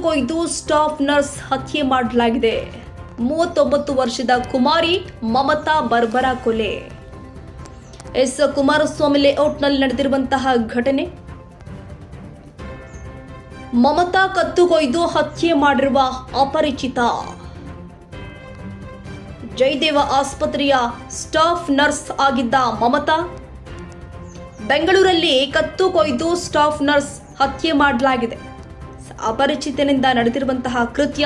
ಕೊಯ್ದು staff nurse ಹತ್ಯೆ ಮಾಡಲಾಗಿದೆ. 39 ವರ್ಷದ ಕುಮಾರಿ ಮಮತಾ ಬರ್ಬರ ಕೊಲೆ. ಕುಮಾರಸ್ವಾಮಿ ಲೇಔಟ್ನಲ್ಲಿ ನಡೆದಿರುವಂತಹ ಘಟನೆ. ಮಮತಾ ಕತ್ತು ಕೊಯ್ದು ಹತ್ಯೆ ಮಾಡಿರುವ ಅಪರಿಚಿತ. ಜಯದೇವ ಆಸ್ಪತ್ರೆಯ ಸ್ಟಾಫ್ ನರ್ಸ್ ಆಗಿದ್ದ ಮಮತಾ ಬೆಂಗಳೂರಲ್ಲಿ ಕತ್ತು ಕೊಯ್ದು ಸ್ಟಾಫ್ ನರ್ಸ್ ಹತ್ಯೆ ಮಾಡಲಾಗಿದೆ. ಅಪರಿಚಿತನಿಂದ ನಡೆದಿರುವಂತಹ ಕೃತ್ಯ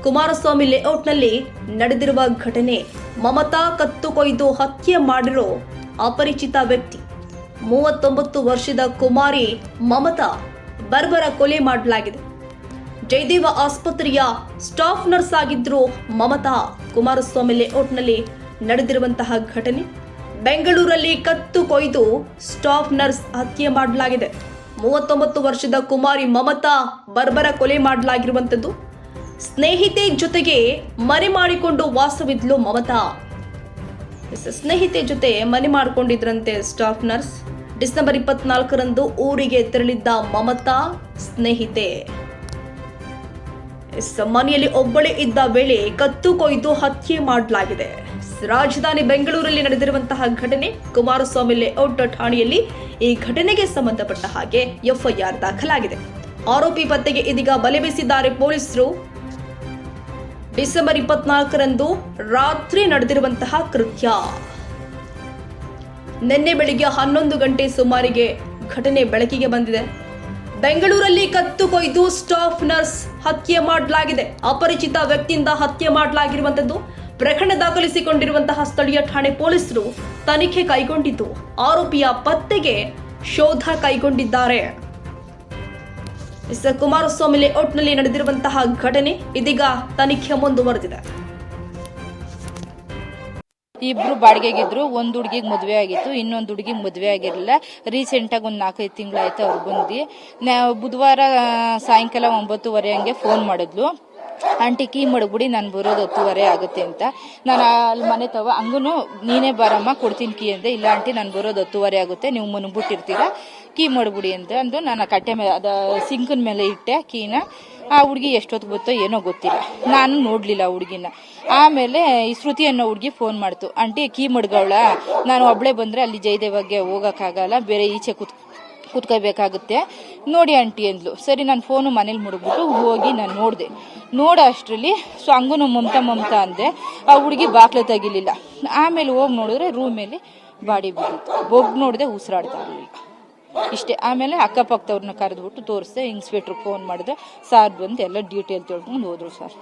ಕುಮಾರಸ್ವಾಮಿ ಲೇಔಟ್ನಲ್ಲಿ ನಡೆದಿರುವ ಘಟನೆ. ಮಮತಾ ಕತ್ತು ಕೊಯ್ದು ಹತ್ಯೆ ಮಾಡಿರೋ ಅಪರಿಚಿತ ವ್ಯಕ್ತಿ 39 ವರ್ಷದ ಕುಮಾರಿ ಮಮತಾ ಬರ್ಬರ ಕೊಲೆ ಮಾಡಲಾಗಿದೆ. ಜಯದೇವ ಆಸ್ಪತ್ರೆಯ ಸ್ಟಾಫ್ ನರ್ಸ್ ಆಗಿದ್ರು ಮಮತಾ. ಕುಮಾರಸ್ವಾಮಿ ಲೇಔಟ್ನಲ್ಲಿ ನಡೆದಿರುವಂತಹ ಘಟನೆ. ಬೆಂಗಳೂರಲ್ಲಿ ಕತ್ತು ಕೊಯ್ದು ಸ್ಟಾಫ್ ನರ್ಸ್ ಹತ್ಯೆ ಮಾಡಲಾಗಿದೆ. 39 ವರ್ಷದ ಕುಮಾರಿ ಮಮತಾ ಬರ್ಬರ ಕೊಲೆ ಮಾಡಲಾಗಿರುವಂಥದ್ದು. ಸ್ನೇಹಿತೆ ಜೊತೆಗೆ ಮನೆ ಮಾಡಿಕೊಂಡು ವಾಸವಿದ್ಲು ಮಮತಾ. ಸ್ನೇಹಿತೆ ಜೊತೆ ಮನೆ ಮಾಡಿಕೊಂಡಿದ್ರಂತೆ ಸ್ಟಾಫ್ ನರ್ಸ್. ಡಿಸೆಂಬರ್ 24ರಂದು ಊರಿಗೆ ತೆರಳಿದ್ದ ಮಮತಾ ಸ್ನೇಹಿತೆ ಮನೆಯಲ್ಲಿ ಒಬ್ಬಳೇ ಇದ್ದ ವೇಳೆ ಕತ್ತು ಕೊಯ್ದು ಹತ್ಯೆ ಮಾಡಲಾಗಿದೆ. ರಾಜಧಾನಿ ಬೆಂಗಳೂರಲ್ಲಿ ನಡೆದಿರುವಂತಹ ಘಟನೆ. ಕುಮಾರಸ್ವಾಮಿ ಲೇಔಟ್ ಠಾಣೆಯಲ್ಲಿ ಈ ಘಟನೆಗೆ ಸಂಬಂಧಪಟ್ಟ ಹಾಗೆ ಎಫ್ಐಆರ್ ದಾಖಲಾಗಿದೆ. ಆರೋಪಿ ಪತ್ತೆಗೆ ಇದೀಗ ಬಲೆ ಬೀಸಿದ್ದಾರೆ ಪೊಲೀಸರು. ಡಿಸೆಂಬರ್ 24ರಂದು ರಾತ್ರಿ ನಡೆದಿರುವಂತಹ ಕೃತ್ಯ. ನಿನ್ನೆ ಬೆಳಿಗ್ಗೆ 11 ಗಂಟೆ ಸುಮಾರಿಗೆ ಘಟನೆ ಬೆಳಕಿಗೆ ಬಂದಿದೆ. ಬೆಂಗಳೂರಲ್ಲಿ ಕತ್ತು ಕೊಯ್ದು ಸ್ಟಾಫ್ ನರ್ಸ್ ಹತ್ಯೆ ಮಾಡಲಾಗಿದೆ. ಅಪರಿಚಿತ ವ್ಯಕ್ತಿಯಿಂದ ಹತ್ಯೆ ಮಾಡಲಾಗಿರುವಂತದ್ದು. ಪ್ರಕರಣ ದಾಖಲಿಸಿಕೊಂಡಿರುವಂತಹ ಸ್ಥಳೀಯ ಠಾಣೆ ಪೊಲೀಸರು ತನಿಖೆ ಕೈಗೊಂಡಿದ್ದು ಆರೋಪಿಯ ಪತ್ತೆಗೆ ಶೋಧ ಕೈಗೊಂಡಿದ್ದಾರೆ. ಕುಮಾರಸ್ವಾಮಿ ಲೇಔಟ್ನಲ್ಲಿ ನಡೆದಿರುವಂತಹ ಘಟನೆ ಇದೀಗ ತನಿಖೆ ಮುಂದುವರೆದಿದೆ. ಇಬ್ರು ಬಾಡಿಗೆಗಿದ್ರು. ಒಂದು ಹುಡುಗಿಗೆ ಮದುವೆ ಆಗಿತ್ತು, ಇನ್ನೊಂದು ಹುಡುಗಿಗೆ ಮದುವೆ ಆಗಿರಲಿಲ್ಲ. ರೀಸೆಂಟಾಗಿ ಒಂದು 4-5 ತಿಂಗಳಾಯ್ತು ಅವ್ರು ಬಂದು. ಬುಧವಾರ ಸಾಯಂಕಾಲ 9:30 ಹಂಗೆ ಫೋನ್ ಮಾಡಿದ್ಲು. ಆಂಟಿ ಕೀ ಮಡಗ್ಬಿಡಿ, ನಾನು ಬರೋದು 10:30 ಆಗುತ್ತೆ ಅಂತ. ನಾನು ಅಲ್ಲಿ ಮನೆ ತವ ಹಂಗೂ ನೀನೇ ಬಾರಮ್ಮ ಕೊಡ್ತೀನಿ ಕೀ ಅಂದೆ. ಇಲ್ಲ ಆಂಟಿ ನಾನು ಬರೋದು 10:30 ಆಗುತ್ತೆ, ನೀವು ಮನ್ಬಿಟ್ಟಿರ್ತೀರಾ, ಕೀ ಮಡಗ್ಬಿಡಿ ಅಂತ ಅಂದು ನಾನು ಕಟ್ಟೆ ಮೇಲೆ ಅದ ಸಿಂಕನ್ ಮೇಲೆ ಇಟ್ಟೆ ಕೀನ. ಆ ಹುಡುಗಿ ಎಷ್ಟೊತ್ತಿಗೆ ಗೊತ್ತೋ ಏನೋ ಗೊತ್ತಿಲ್ಲ, ನಾನು ನೋಡ್ಲಿಲ್ಲ ಹುಡುಗಿನ. ಆಮೇಲೆ ಈ ಶ್ರುತಿ ಅನ್ನೋ ಹುಡುಗಿ ಫೋನ್ ಮಾಡ್ತು, ಆಂಟಿ ಕೀ ಮಡ್ಗವಳ, ನಾನು ಒಬ್ಳೆ ಬಂದ್ರೆ ಅಲ್ಲಿ ಜಯದೇವಗೆ ಹೋಗಕ್ಕಾಗಲ್ಲ, ಬೇರೆ ಈಚೆ ಕುತ್ಕೋಬೇಕಾಗುತ್ತೆ, ನೋಡಿ ಆಂಟಿ ಅಂದ್ಲು. ಸರಿ ನಾನು ಫೋನು ಮನೇಲಿ ಮುಡ್ಬಿಟ್ಟು ಹೋಗಿ ನಾನು ನೋಡೋ ಅಷ್ಟರಲ್ಲಿ ಹಂಗೂ ಮಮತಾ ಅಂದೆ. ಆ ಹುಡುಗಿ ಬಾಕ್ಲೆ ತೆಗಿಲಿಲ್ಲ. ಆಮೇಲೆ ಹೋಗಿ ನೋಡಿದ್ರೆ ರೂಮಲ್ಲಿ ಬಾಡಿ ಬಿದ್ದಿತ್ತು. ಬೊಗ್ ನೋಡಿದೆ ಉಸಿರಾಡ್ತಾ ಇರಲಿಲ್ಲ. ಇಷ್ಟೇ. ಆಮೇಲೆ ಅಕ್ಕಪಕ್ಕದವ್ರನ್ನ ಕರೆದ್ಬಿಟ್ಟು ತೋರಿಸ್ದೆ. ಇನ್ಸ್ಪೆಕ್ಟ್ರಿಗೆ ಫೋನ್ ಮಾಡಿದ್ರೆ ಸಾರ್ ಬಂದು ಎಲ್ಲ ಡೀಟೇಲ್ ತಿಳ್ಕೊಂಡು ಹೋದ್ರು ಸರ್.